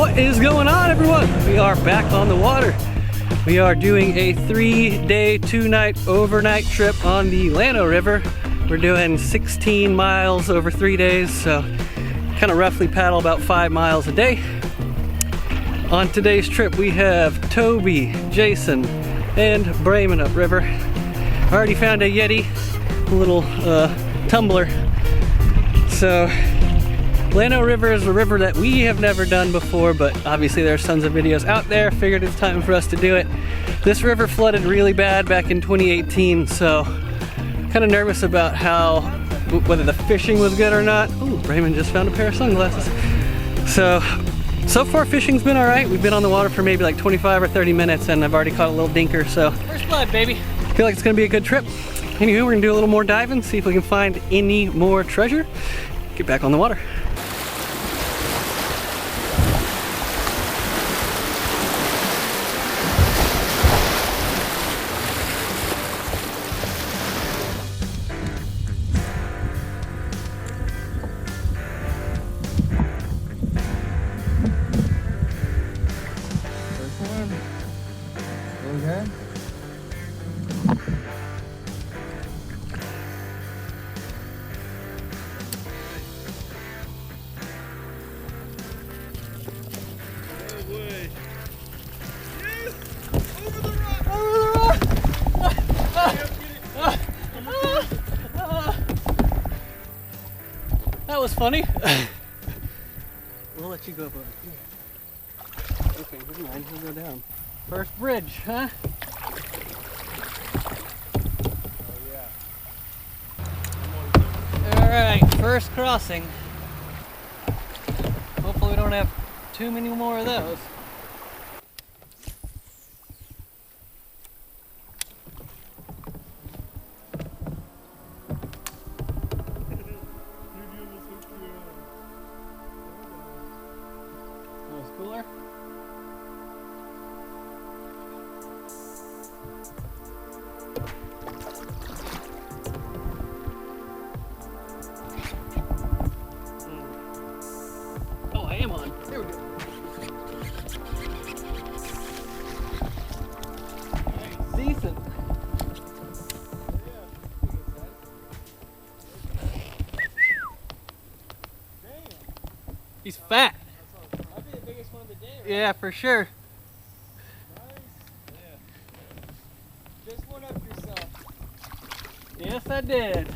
What is going on, everyone? We are back on the water. We are doing a 3-day, 2-night overnight trip on the Llano River. We're doing 16 miles over 3 days, so kind of roughly paddle about 5 miles a day. On today's trip, we have Toby, Jason, and Brayman upriver. I already found a Yeti, a little tumbler. So Llano River is a river that we have never done before, but obviously there's tons of videos out there. Figured it's time for us to do it. This river flooded really bad back in 2018, so kind of nervous about whether the fishing was good or not. Ooh, Raymond just found a pair of sunglasses. So far fishing's been all right. We've been on the water for maybe like 25 or 30 minutes and I've already caught a little dinker, so first blood, baby. I feel like it's gonna be a good trip. Anywho, we're gonna do a little more diving, see if we can find any more treasure. Get back on the water. Okay. That was funny. We'll let you go over here. Okay, never mind. We'll go down. First bridge, huh? Oh yeah. Alright, first crossing. Hopefully we don't have too many more of those. That was cooler. Oh, I am on. There we go. Nice. Decent. He's fat. That'd be the biggest one of the day, right? Yeah, for sure. Nice. Yeah. Just one up yourself. Yes, I did.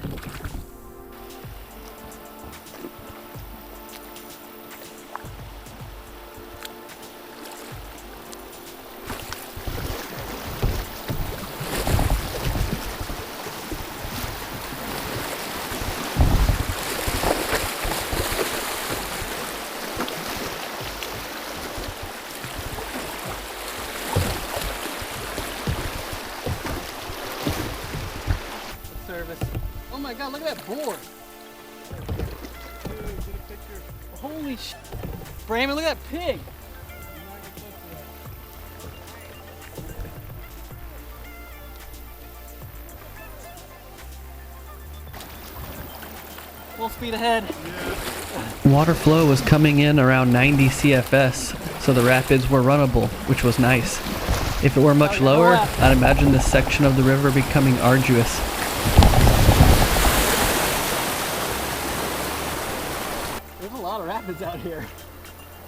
Service. Oh my god, look at that board. Dude, get a picture. Holy sh! Brayman, look at that pig. I'm not gonna close to that. Full speed ahead. Yeah. Water flow was coming in around 90 CFS, so the rapids were runnable, which was nice. If it were much lower, I'd imagine this section of the river becoming arduous. There's a lot of rapids out here.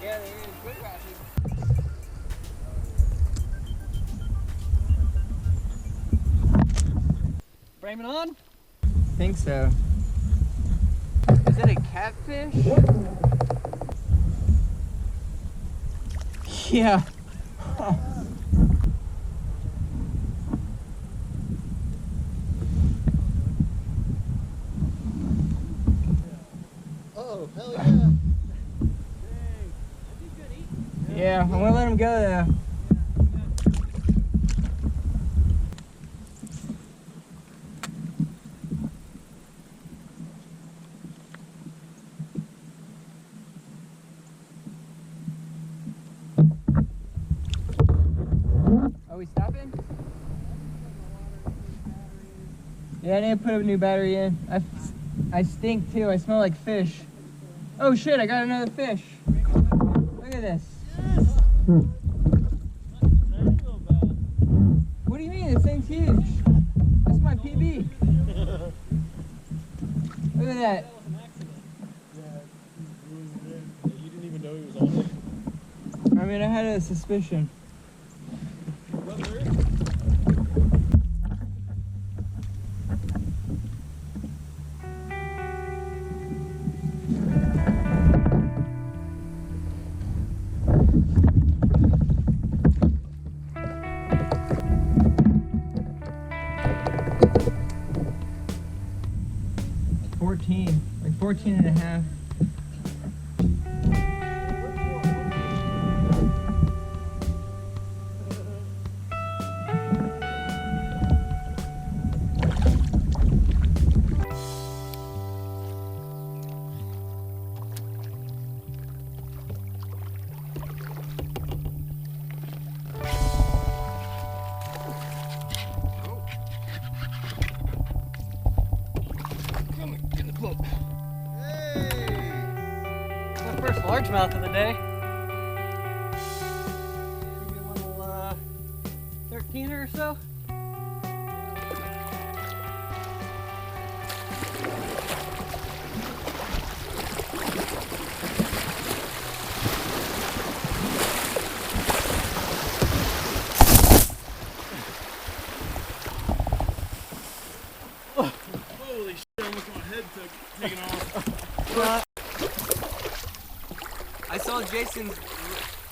Yeah, there is good rapids. Brayman on? Think so. Is that a catfish? Yeah. Oh, hell yeah. Yeah, I'm gonna let him go though. Are we stopping? Yeah, I need to put a new battery in. I stink too. I smell like fish. Oh shit, I got another fish. Look at this. What do you mean? This thing's huge. That's my PB. Look at that. You didn't even know he was on there? I mean, I had a suspicion. Like 14 and a half. First largemouth of the day. Maybe a little 13 or so. Holy shit, almost my head taken off. I saw Jason's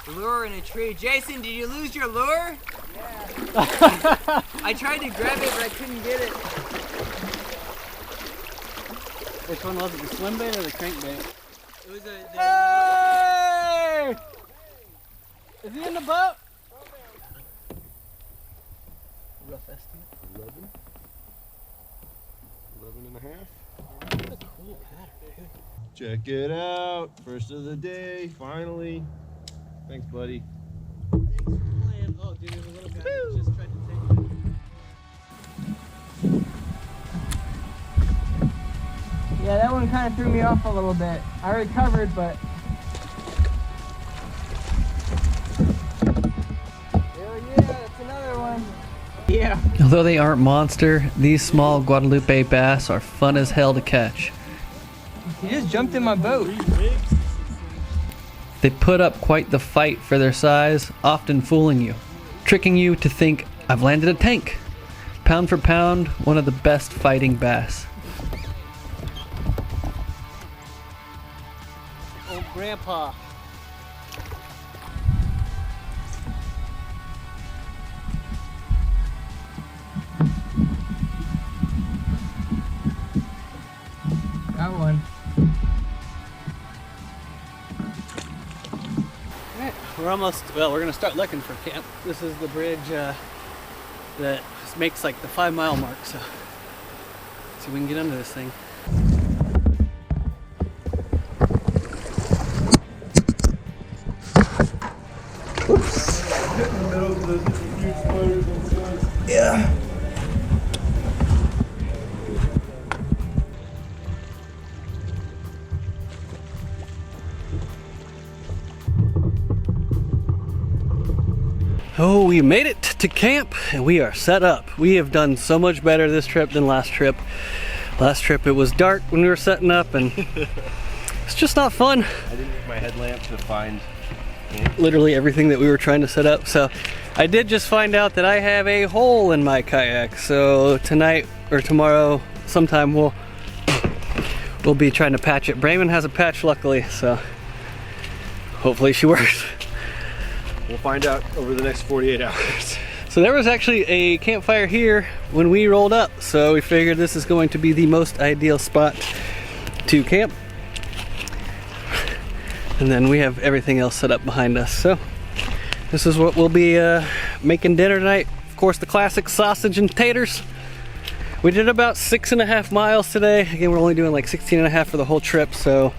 lure in a tree. Jason, did you lose your lure? Yeah. I tried to grab it, but I couldn't get it. Which one was it, the swim bait or the crankbait? It was a... Hey! Is he in the boat? Rough estimate. 11 and a half. What a cool pattern, dude. Check it out. First of the day, finally. Thanks, buddy. Thanks for playing. Oh, dude, there's a little guy that just tried to take it. Yeah, that one kind of threw me off a little bit. I recovered, but... Hell yeah, that's another one. Yeah. Although they aren't monster, these small Guadalupe bass are fun as hell to catch. He just jumped in my boat. They put up quite the fight for their size, often fooling you, tricking you to think, I've landed a tank. Pound for pound, one of the best fighting bass. Old grandpa. Got one. Alright, we're almost, well, we're going to start looking for camp. This is the bridge that makes like the 5-mile mark, so let's see if we can get under this thing. Oops. Yeah. Oh, we made it to camp and we are set up. We have done so much better this trip than last trip. Last trip it was dark when we were setting up and it's just not fun. I didn't use my headlamp to find literally everything that we were trying to set up. So I did just find out that I have a hole in my kayak. So tonight or tomorrow sometime we'll be trying to patch it. Brayman has a patch luckily, so hopefully she works. We'll find out over the next 48 hours. So there was actually a campfire here when we rolled up, so we figured this is going to be the most ideal spot to camp. And then we have everything else set up behind us. So this is what we'll be making dinner tonight. Of course, the classic sausage and taters. We did about 6.5 miles today. Again, we're only doing like 16.5 for the whole trip, so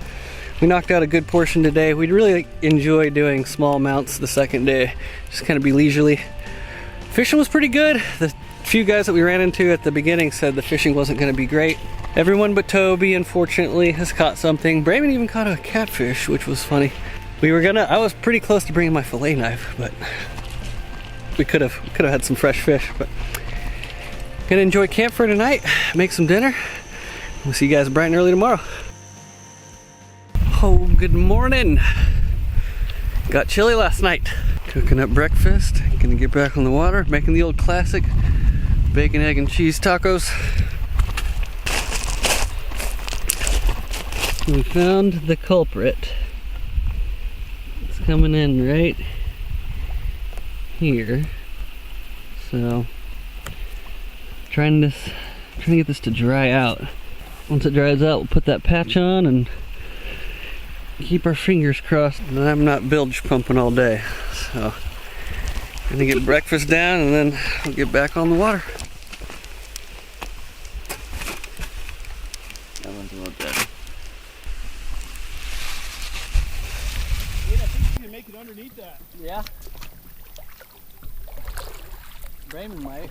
we knocked out a good portion today. We'd really enjoy doing small amounts the second day, just kind of be leisurely. Fishing was pretty good. The few guys that we ran into at the beginning said the fishing wasn't going to be great. Everyone but Toby, unfortunately, has caught something. Brayman even caught a catfish, which was funny. I was pretty close to bringing my fillet knife, but we could have had some fresh fish. But gonna enjoy camp for tonight, make some dinner. We'll see you guys bright and early tomorrow. Oh, good morning. Got chilly last night. Cooking up breakfast, gonna get back on the water, making the old classic bacon, egg, and cheese tacos. We found the culprit. It's coming in right here. So, trying to get this to dry out. Once it dries out, we'll put that patch on and keep our fingers crossed that I'm not bilge pumping all day. So, gonna get breakfast down and then we'll get back on the water. That one's a little better. Wait, I think you can make it underneath that. Yeah. Brayman might.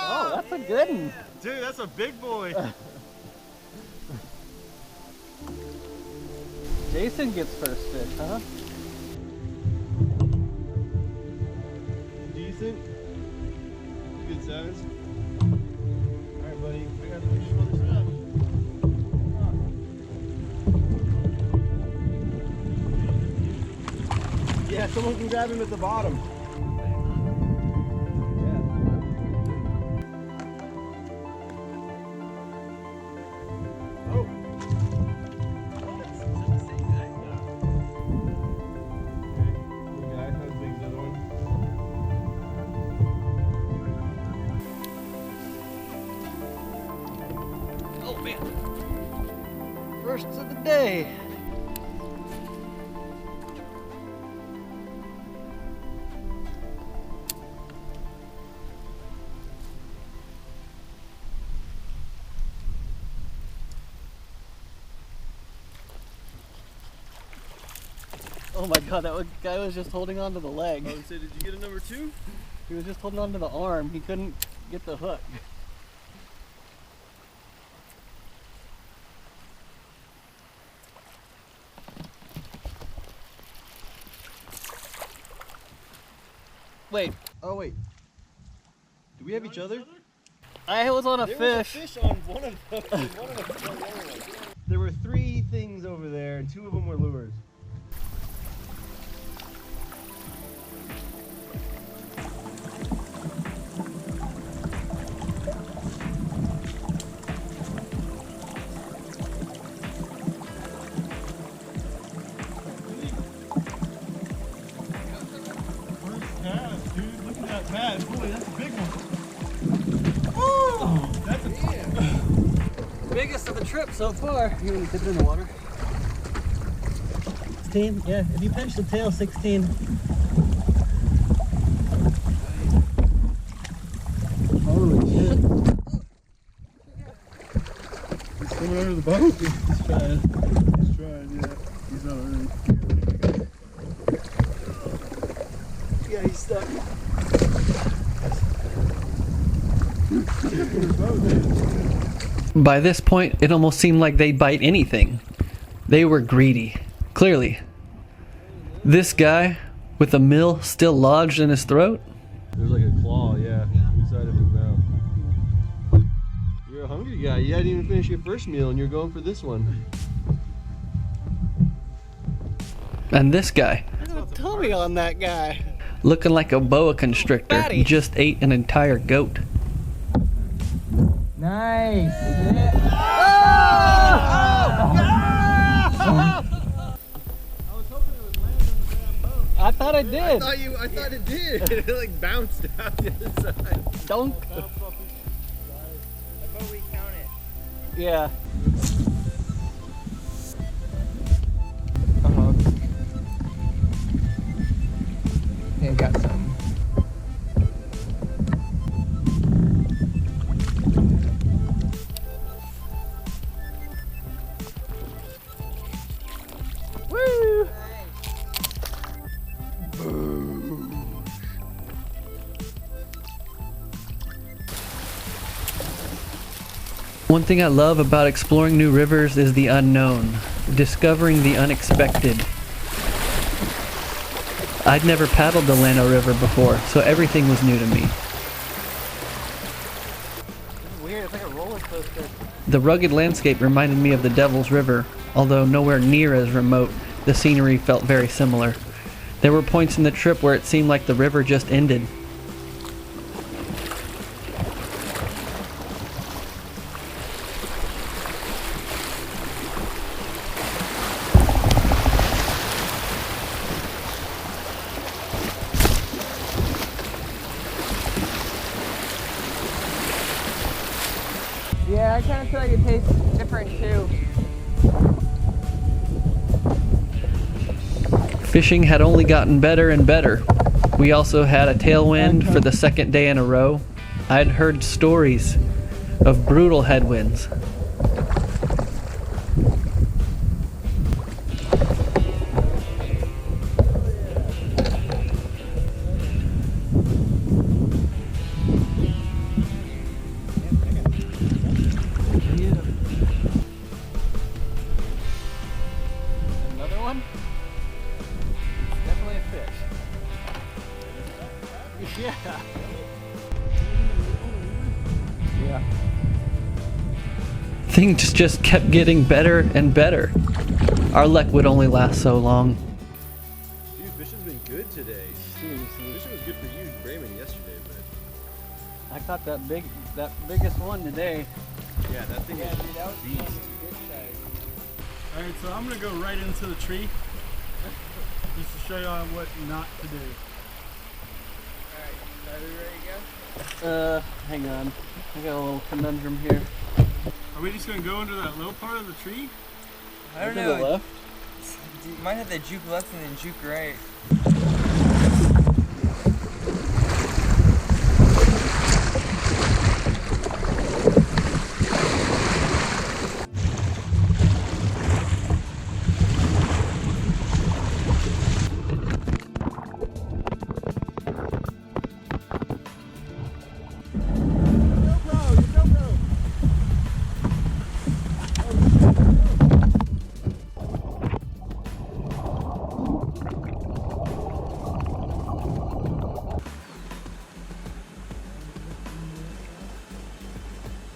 Oh, that's a good one. Dude, that's a big boy. Jason gets first fish, huh? Decent. Good size. Alright, buddy. I got to do some other stuff. Yeah, someone can grab him at the bottom. Oh man. First of the day. Oh my god, guy was just holding on to the leg. I would say, did you get a number 2? He was just holding on to the arm. He couldn't get the hook. Wait, Oh, wait. Do we have each other? I was on a There fish. was a fish on one of them. One of them was on the other one. There were 3 things over there, and 2 of them were lures. First cast, dude. Look at that bass. Boy, that's a big one. Oh, that's a Biggest of the trip so far. You want to dip it in the water? 16? Yeah, if you pinch the tail, 16. Holy shit. He's coming under the boat. He's trying. He's trying, yeah. He's not really. Yeah, he's stuck. By this point, it almost seemed like they'd bite anything. They were greedy. Clearly. This guy, with a mill still lodged in his throat? There's like a claw, yeah, inside of his mouth. You're a hungry guy. You hadn't even finished your first meal and you're going for this one. And this guy, Tommy on that guy. looking like a boa constrictor, Fatty. just ate an entire goat. Nice. I thought I did. I thought it did. It like bounced out the other side. Don't. I thought we count it. Yeah. Yeah, got some. One thing I love about exploring new rivers is the unknown, discovering the unexpected. I'd never paddled the Llano River before, so everything was new to me. It's weird, it's like a roller coaster. The rugged landscape reminded me of the Devil's River, although nowhere near as remote. The scenery felt very similar. There were points in the trip where it seemed like the river just ended. Yeah, I kind of feel like it tastes different too. Fishing had only gotten better and better. We also had a tailwind for the second day in a row. I'd heard stories of brutal headwinds. Another one? Definitely a fish. Yeah. Yeah. Things just kept getting better and better. Our luck would only last so long. Dude, fishing's been good today. Seriously. Fishing was good for you and Brayman yesterday, but I caught that biggest one today. yeah, that thing is a beast. Alright, so I'm gonna go right into the tree just to show y'all what not to do. Alright, are we ready to go? Hang on. I got a little conundrum here. Are we just gonna go into that low part of the tree? I don't To the know. left? You might have the juke left and then juke right.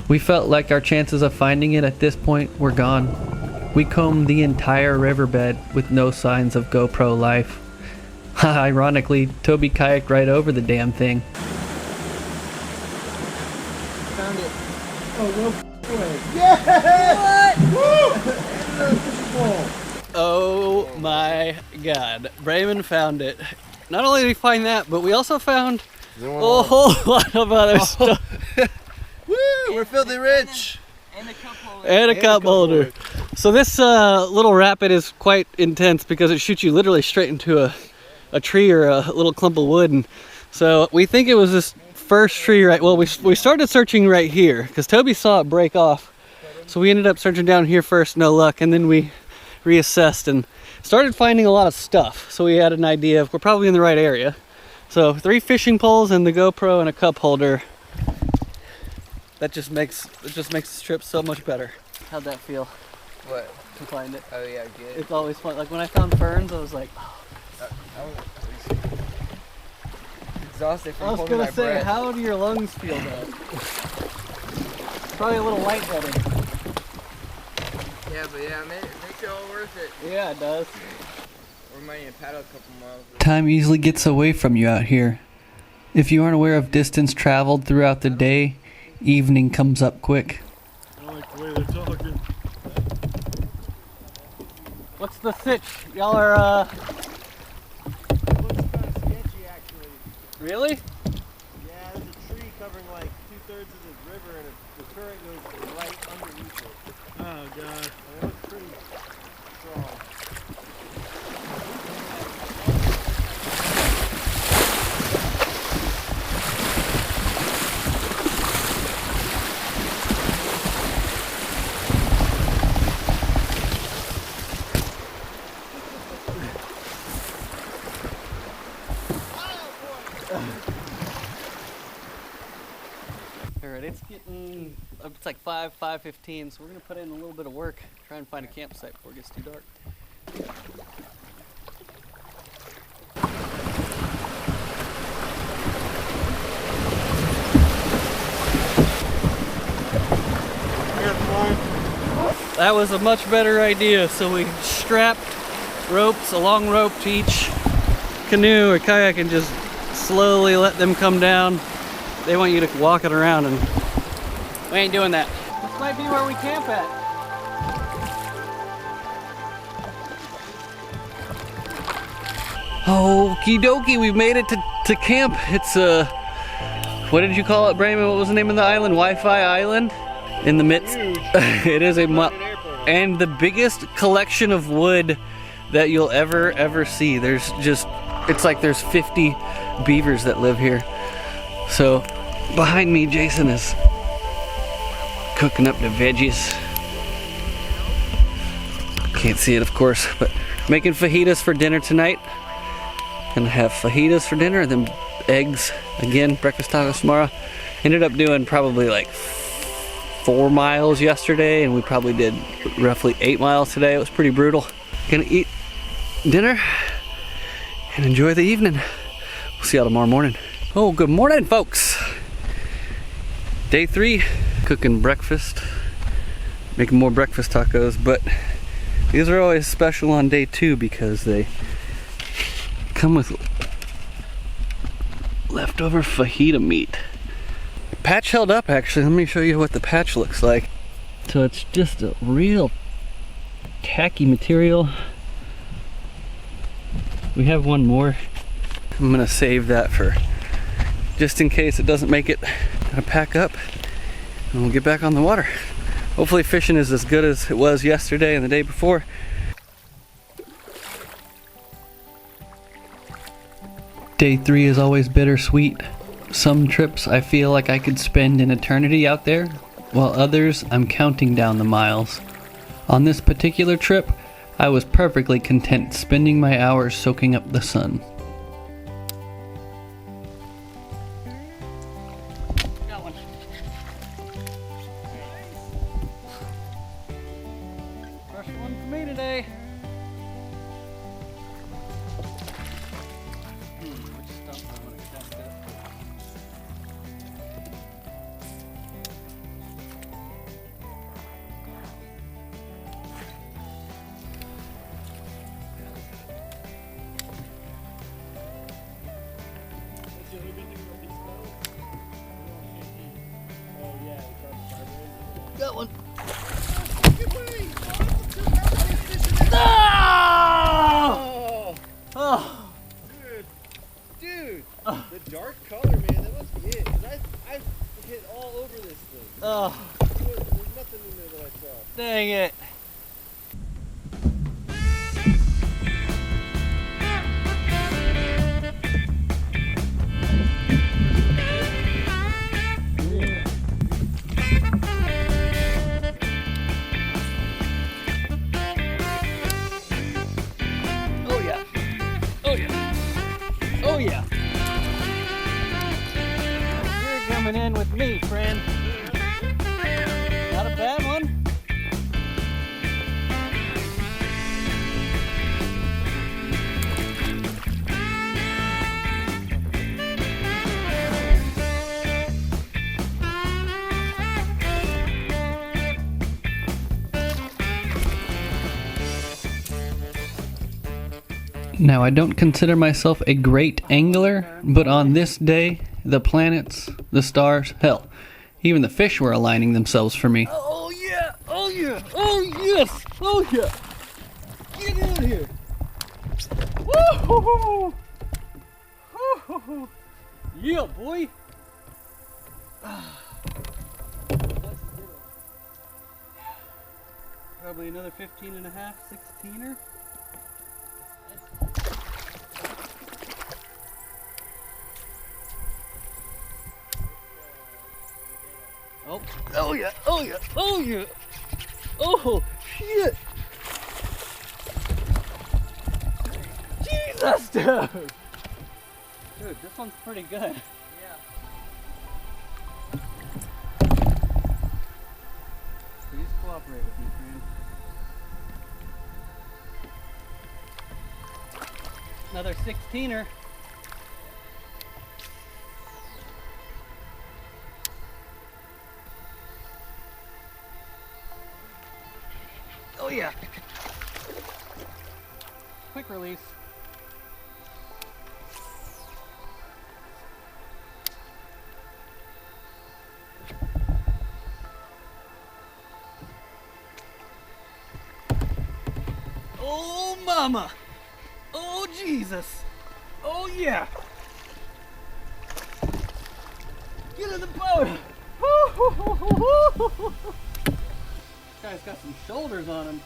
We felt like our chances of finding it at this point were gone. We combed the entire riverbed with no signs of GoPro life. Ironically, Toby kayaked right over the damn thing. Found it. Oh, no way. Yeah! What? Woo! Oh my god. Brayman found it. Not only did we find that, but we also found a whole lot of other stuff. Woo! We're filthy rich! And a cup holder. And a cup holder. So this little rapid is quite intense because it shoots you literally straight into a tree or a little clump of wood. And so we think it was this first tree right, well we started searching right here because Toby saw it break off. So we ended up searching down here first, no luck, and then we reassessed and started finding a lot of stuff. So we had an idea of we're probably in the right area. So 3 fishing poles and the GoPro and a cup holder. That just makes this trip so much better. How'd that feel What? to find it? Oh yeah, good. It's always fun. Like when I found ferns, I was like, oh. Exhausted from I was holding gonna my say, breath. how do your lungs feel though? Probably a little lightheaded. Yeah, but yeah, it makes it all worth it. Yeah, it does. We might need to paddle a couple miles. Time easily gets away from you out here. If you aren't aware of distance traveled throughout the day, evening comes up quick. I like the way they're talking. What's the sitch? Y'all are, It looks kind of sketchy, actually. really? Yeah, there's a tree covering like 2/3 of the river, and the current goes right underneath it. Oh god, it looks pretty strong. Alright, tired. It's getting, it's like 5:15, so we're gonna put in a little bit of work, try and find a campsite before it gets too dark. That was a much better idea. So we strapped ropes, a long rope to each canoe or kayak, and just slowly let them come down. They want you to walk it around, and we ain't doing that. This might be where we camp at. Okie dokie, we've made it to camp. It's what did you call it, Brayman? What was the name of the island? Wi-Fi Island? In the midst. It is and the biggest collection of wood that you'll ever see. There's just, it's like there's 50 beavers that live here. So behind me, Jason is cooking up the veggies. Can't see it, of course, but making fajitas for dinner tonight. Gonna have fajitas for dinner and then eggs again, breakfast tacos tomorrow. Ended up doing probably like 4 miles yesterday, and we probably did roughly 8 miles today. It was pretty brutal. Gonna eat dinner and enjoy the evening. We'll see y'all tomorrow morning. Oh, good morning, folks. Day 3, cooking breakfast, making more breakfast tacos, but these are always special on day 2 because they come with leftover fajita meat. Patch held up, actually. Let me show you what the patch looks like. So it's just a real tacky material. We have one more. I'm gonna save that for just in case it doesn't make it. Gonna pack up and we'll get back on the water. Hopefully fishing is as good as it was yesterday and the day before. Day 3 is always bittersweet. Some trips I feel like I could spend an eternity out there, while others I'm counting down the miles. On this particular trip, I was perfectly content spending my hours soaking up the sun. Got one. First one for me today. Got one. No! Oh! Dude, the dark color, man, that must be it. 'Cause I hit all over this thing. Oh. There's nothing in there that I saw. Dang it. Oh yeah. You're coming in with me, friend. Not a bad one. Now, I don't consider myself a great angler, but on this day, the planets, the stars, hell, even the fish were aligning themselves for me. Oh yeah! Oh yeah! Oh yes! Oh yeah! Get out of here! Woo-hoo-hoo! Woo-hoo-hoo! Yeah, boy! Probably another 15 and a half, 16er. Oh, oh yeah, oh yeah, oh yeah. Oh, shit. Jesus, dude. Dude, this one's pretty good. cooperate with me, friend. Another 16er. Oh yeah. Quick release. Oh mama. Oh Jesus. Oh yeah. Get in the boat. Guy's got some shoulders on him.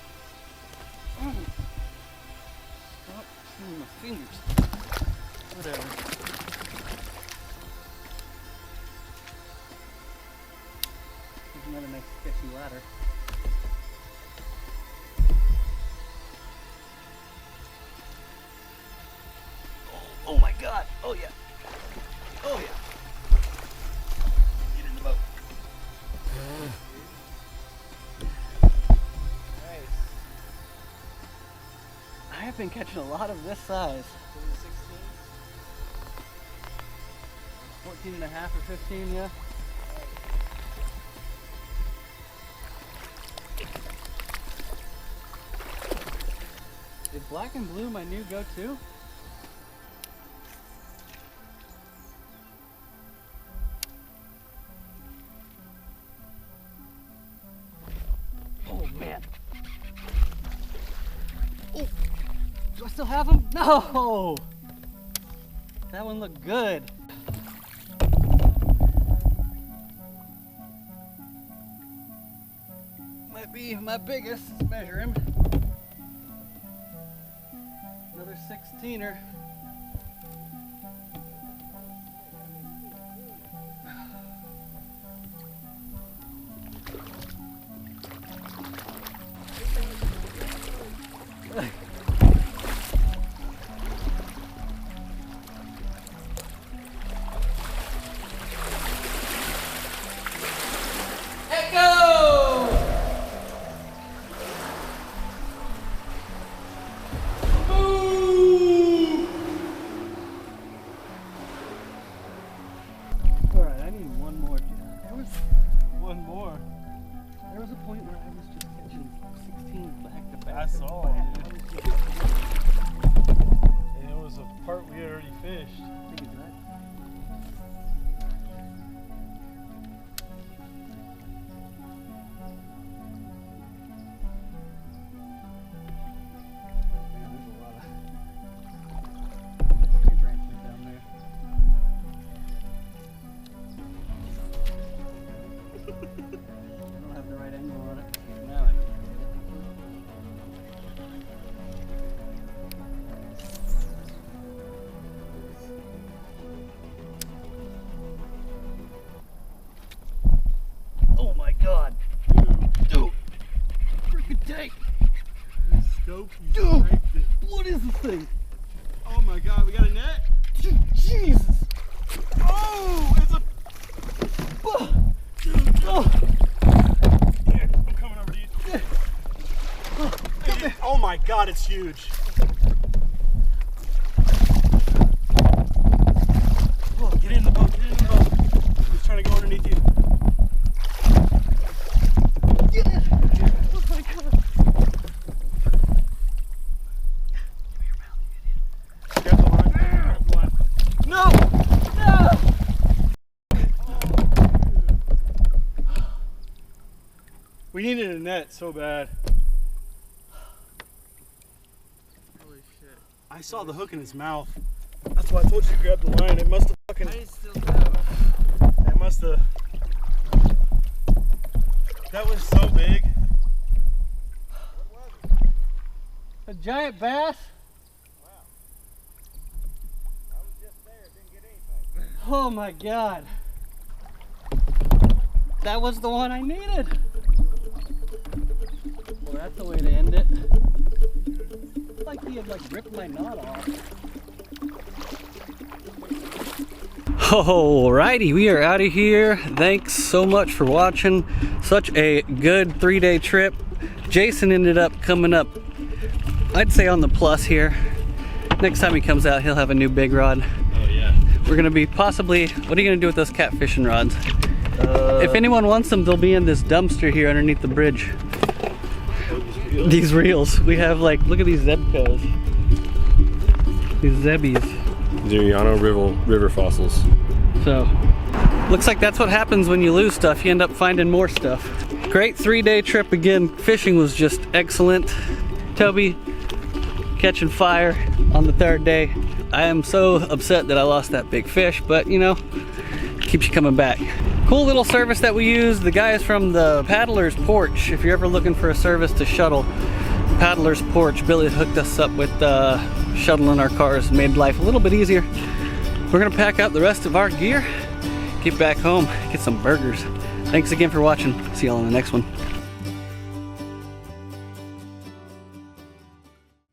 Stop seeing my fingers. Whatever. There's another nice sketchy ladder. Oh my God. Oh yeah. Oh yeah. Get in the boat. I have been catching a lot of this size. 14 and a half or 15, yeah. Is black and blue my new go-to? Oh man. Oh, do I still have them? No! That one looked good. Might be my biggest. Let's measure him. Another 16er. I saw it, dude. And it was a part we had already fished. God. Dude. Freaking tank. Scope, dude. What is this thing? Oh my God, we got a net? Jesus. Oh, it's a... Dude, oh. Here, I'm coming over to you. Oh my God, it's huge. Oh, get in the boat, get in the boat. He's trying to go underneath you. Get in! Oh my God! Give me your mouth, you idiot. Grab the line. Grab the line. No! No! We needed a net so bad. Holy shit. I saw the hook in his mouth. That's why I told you to grab the line. It must have fucking... I still know. It must have... That was so big. A giant bass? Wow. I was just there, didn't get anything. Oh my God. That was the one I needed. Well, that's the way to end it. It's like he had ripped my knot off. Alrighty, we are out of here. Thanks so much for watching. Such a good 3-day trip. Jason ended up coming up, I'd say, on the plus here. Next time he comes out, he'll have a new big rod. Oh yeah. We're gonna be possibly, what are you gonna do with those catfishing rods? If anyone wants them, they'll be in this dumpster here underneath the bridge. These reels. We have, like, look at these Zebcos. These Zebbies. These are Llano River fossils. So, looks like that's what happens when you lose stuff. You end up finding more stuff. Great 3-day trip again. Fishing was just excellent. Toby catching fire on the 3rd day. I am so upset that I lost that big fish, but you know, keeps you coming back. Cool little service that we use. The guys from the Paddlers Porch. If you're ever looking for a service to shuttle, Paddlers Porch, Billy hooked us up with shuttling our cars, made life a little bit easier. We're gonna pack up the rest of our gear, get back home, get some burgers. Thanks again for watching. See y'all on the next one.